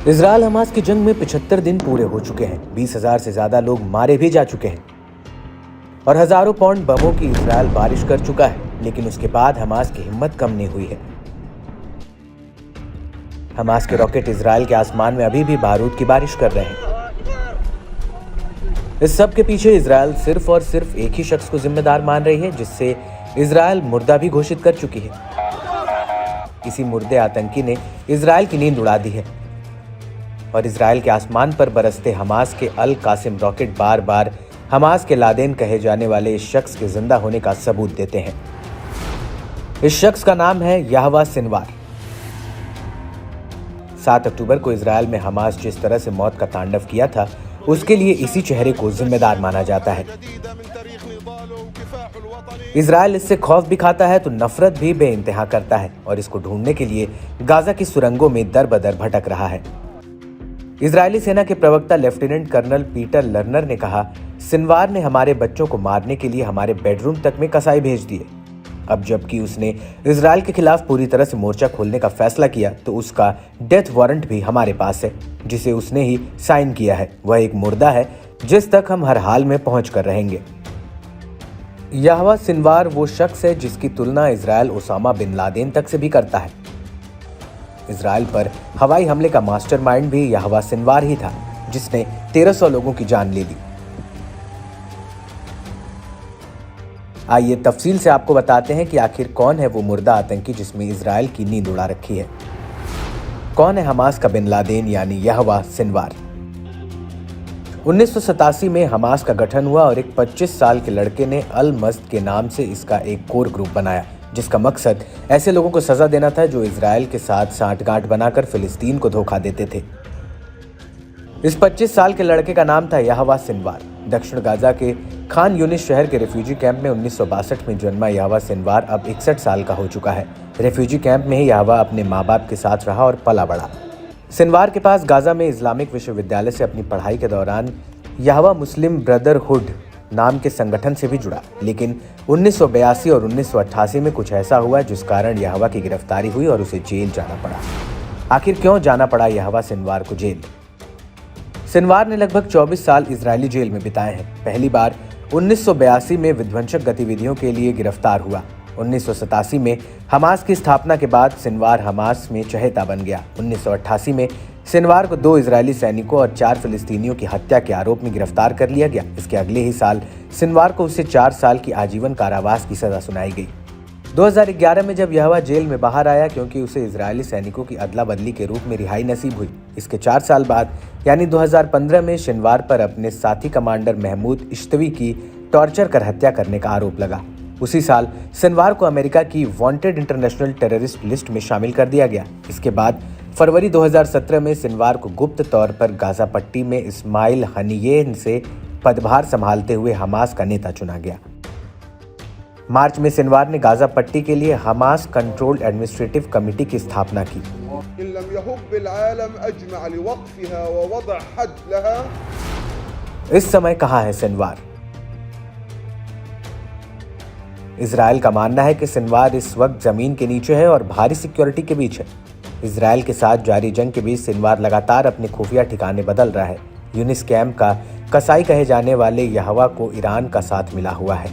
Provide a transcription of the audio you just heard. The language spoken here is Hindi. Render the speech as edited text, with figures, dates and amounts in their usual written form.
इजरायल हमास की जंग में 75 दिन पूरे हो चुके हैं। 20,000 से ज्यादा लोग मारे भी जा चुके हैं और हजारों पाउंड बमों की इजरायल बारिश कर चुका है, लेकिन उसके बाद हमास की हिम्मत कम नहीं हुई है। हमास के रॉकेट इजरायल के आसमान में अभी भी बारूद की बारिश कर रहे हैं। इस सब के पीछे इजरायल सिर्फ और सिर्फ एक ही शख्स को जिम्मेदार मान रही है, जिससे इजरायल मुर्दा भी घोषित कर चुकी है। इसी मुर्दे आतंकी ने इजरायल की नींद उड़ा दी है और इजरायल के आसमान पर बरसते हमास के अल कासिम रॉकेट बार बार हमास के लादेन कहे जाने वाले इस शख्स के जिंदा होने का सबूत देते हैं। इस शख्स का नाम है याहवा सिनवार। 7 अक्टूबर को इजरायल में हमास जिस तरह से मौत का तांडव किया था, उसके लिए इसी चेहरे को जिम्मेदार माना जाता है। इजरायल इससे खौफ भी खाता है तो नफरत भी बेइंतहा करता है और इसको ढूंढने के लिए गाजा की सुरंगों में दर बदर भटक रहा है। इजरायली सेना के प्रवक्ता लेफ्टिनेंट कर्नल पीटर लर्नर ने कहा, सिनवार ने हमारे बच्चों को मारने के लिए हमारे बेडरूम तक में कसाई भेज दिए। अब जबकि उसने इजरायल के खिलाफ पूरी तरह से मोर्चा खोलने का फैसला किया तो उसका डेथ वारंट भी हमारे पास है, जिसे उसने ही साइन किया है। वह एक मुर्दा है जिस तक हम हर हाल में पहुंच कर रहेंगे। याहवा सिनवार वो शख्स है जिसकी तुलना इजरायल ओसामा बिन लादेन तक से भी करता है। इजरायल पर हवाई हमले का मास्टरमाइंड भी याहवा सिनवार ही था, जिसने 1300 लोगों की जान ले ली। आइए तफसील से आपको बताते हैं कि आखिर कौन है वो मुर्दा आतंकी जिसमें इजरायल की नींद उड़ा रखी है। कौन है हमास का बिन लादेन यानी याहवा सिनवार। 1987 में हमास का गठन हुआ और एक 25 साल के लड़के ने अल मस्त के नाम से इसका एक कोर ग्रुप बनाया, जिसका मकसद ऐसे लोगों को सजा देना था जो इजरायल के साथ सांठगांठ बनाकर फिलिस्तीन को धोखा देते थे। इस 25 साल के लड़के का नाम था याहवा सिनवार। दक्षिण गाजा के खान यूनिस शहर के रेफ्यूजी कैंप में 1962 में जन्मा याहवा सिनवार अब 61 साल का हो चुका है। रेफ्यूजी कैंप में ही याहवा अपने माँ बाप के साथ रहा और पला बड़ा। सिनवार के पास गाजा में इस्लामिक विश्वविद्यालय से अपनी पढ़ाई के दौरान याहवा मुस्लिम ब्रदरहुड नाम के संगठन से भी जुड़ा, लेकिन 1982 और 1988 में कुछ ऐसा हुआ जिस कारण याहवा की गिरफ्तारी हुई और उसे जेल जाना पड़ा। आखिर क्यों जाना पड़ा याहवा सिनवार को जेल? सिनवार ने लगभग 24 साल इजरायली जेल में बिताए हैं। पहली बार 1982 में विध्वंसक गतिविधियों के लिए गिरफ्तार हुआ। 1987 में हमास की स्थापना के बाद सिनवार हमास में चहेता बन गया। 1988 में सिनवार को 2 इजरायली सैनिकों और 4 फिलिस्तीनियों की हत्या के आरोप में गिरफ्तार कर लिया गया। इसके अगले ही साल सिनवार को उसे 4 साल की आजीवन कारावास की सजा सुनाई गई। 2011 में जब याहवा जेल में बाहर आया क्योंकि उसे इजरायली सैनिकों की अदला बदली के रूप में रिहाई नसीब हुई। इसके 4 साल बाद यानी 2015 में सिनवार पर अपने साथी कमांडर महमूद इश्तवी की टॉर्चर कर हत्या करने का आरोप लगा। उसी साल सिनवार को अमेरिका की वांटेड इंटरनेशनल टेररिस्ट लिस्ट में शामिल कर दिया गया। इसके बाद फरवरी 2017 में सिनवार को गुप्त तौर पर गाजा पट्टी में इस्माइल हनिये से पदभार संभालते हुए हमास का नेता चुना गया। मार्च में सिनवार ने गाजा पट्टी के लिए हमास कंट्रोल एडमिनिस्ट्रेटिव कमेटी की स्थापना की। इस समय कहाँ है सिनवार? इजरायल का मानना है कि सिनवार इस वक्त जमीन के नीचे है और भारी सिक्योरिटी के बीच है। इजरायल के साथ जारी जंग के बीच सिनवार लगातार अपने खुफिया ठिकाने बदल रहा है। यूनिस कैंप का कसाई कहे जाने वाले याहवा को ईरान का साथ मिला हुआ है।